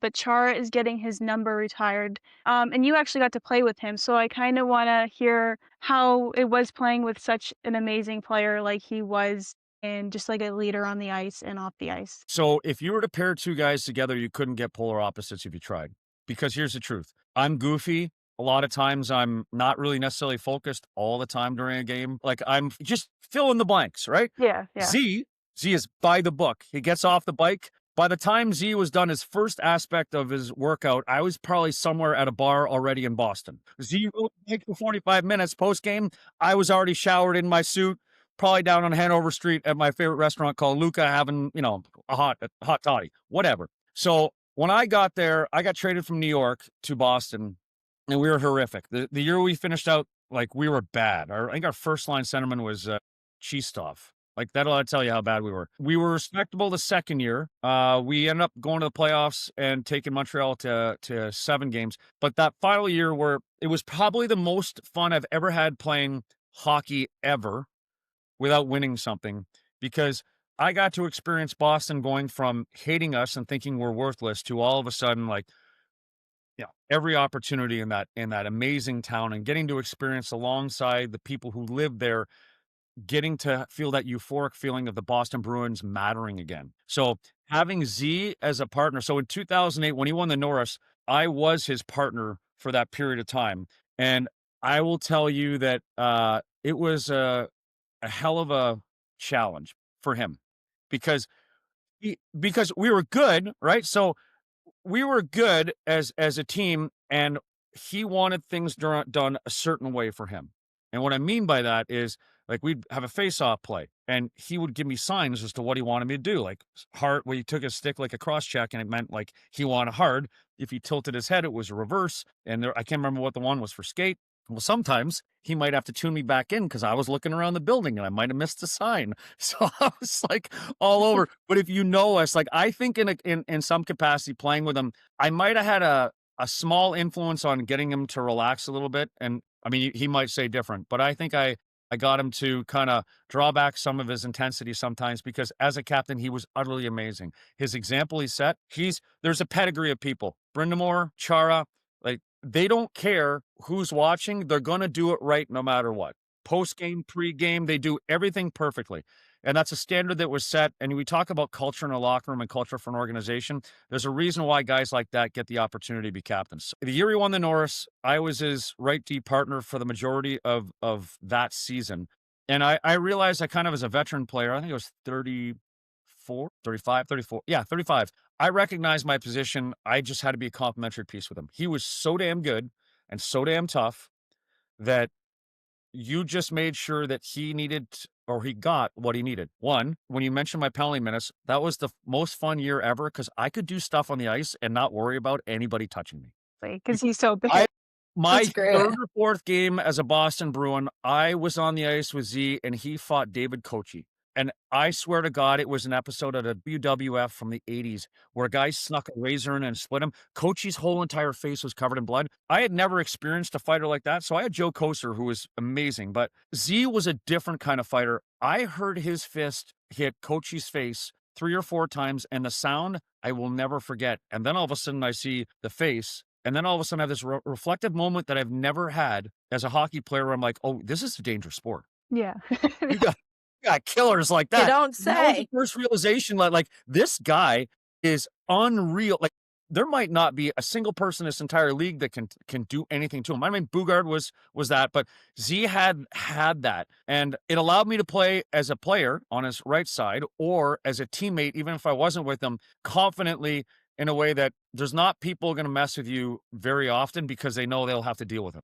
but Chara is getting his number retired. And you actually got to play with him, so I kind of want to hear how it was playing with such an amazing player like he was, and just like a leader on the ice and off the ice. So if you were to pair two guys together, you couldn't get polar opposites if you tried. Because here's the truth. I'm goofy. A lot of times I'm not really necessarily focused all the time during a game. Like I'm just fill in the blanks, right? Yeah, yeah. Z, Z is by the book. He gets off the bike. By the time Z was done his first aspect of his workout, I was probably somewhere at a bar already in Boston. Z rode the bike for 45 minutes post game. I was already showered in my suit, probably down on Hanover Street at my favorite restaurant called Luca, having, a hot toddy, whatever. So when I got there, I got traded from New York to Boston, and we were horrific. The year we finished out, like we were bad. I think our first line centerman was Cheestov. Like that'll tell you how bad we were. We were respectable the second year. We ended up going to the playoffs and taking Montreal to 7 games. But that final year, where it was probably the most fun I've ever had playing hockey ever without winning something, because I got to experience Boston going from hating us and thinking we're worthless to all of a sudden like, every opportunity in that amazing town, and getting to experience alongside the people who live there, getting to feel that euphoric feeling of the Boston Bruins mattering again. So having Z as a partner. So in 2008, when he won the Norris, I was his partner for that period of time. And I will tell you that it was a hell of a challenge for him, because because we were good, right? So we were good as a team, and he wanted things done a certain way for him. And what I mean by that is, like, we'd have a face-off play, and he would give me signs as to what he wanted me to do, like hard, where he took his stick like a cross check, and it meant like he wanted hard. If he tilted his head, it was a reverse. And I can't remember what the one was for skate. Well, sometimes he might have to tune me back in because I was looking around the building and I might have missed a sign. So I was like all over. But if you know us, like I think in some capacity playing with him, I might have had a small influence on getting him to relax a little bit. And I mean, he might say different, but I think I got him to kind of draw back some of his intensity sometimes, because as a captain, he was utterly amazing. His example he set, there's a pedigree of people. Brindamore, Chara, like they don't care who's watching. They're going to do it right no matter what. Post game, pre game, they do everything perfectly. And that's a standard that was set. And we talk about culture in a locker room and culture for an organization. There's a reason why guys like that get the opportunity to be captains. The year he won the Norris, I was his right D partner for the majority of that season. And I realized I kind of, as a veteran player, I think I was 34, 35, 34. Yeah, 35. I recognized my position. I just had to be a complimentary piece with him. He was so damn good and so damn tough that you just made sure that he needed, or he got what he needed. One, when you mentioned my penalty minutes, that was the most fun year ever, because I could do stuff on the ice and not worry about anybody touching me. Because he's so big. I my That's great. 3rd or 4th game as a Boston Bruin, I was on the ice with Z, and he fought David Kochi. And I swear to God, it was an episode of the WWF from the 80s where a guy snuck a razor in and split him. Kochi's whole entire face was covered in blood. I had never experienced a fighter like that, so I had Joe Koser, who was amazing. But Z was a different kind of fighter. I heard his fist hit Kochi's face 3 or 4 times, and the sound I will never forget. And then all of a sudden I see the face, and then all of a sudden I have this reflective moment that I've never had as a hockey player, where I'm like, oh, this is a dangerous sport. Yeah. You got killers like You that. don't And that was the say. first realization that, like, this guy is unreal. Like, there might not be a single person in this entire league that can do anything to him. I mean, Bugard was that, but Z had that, and it allowed me to play as a player on his right side, or as a teammate, even if I wasn't with him, confidently, in a way that there's not people going to mess with you very often, because they know they'll have to deal with him.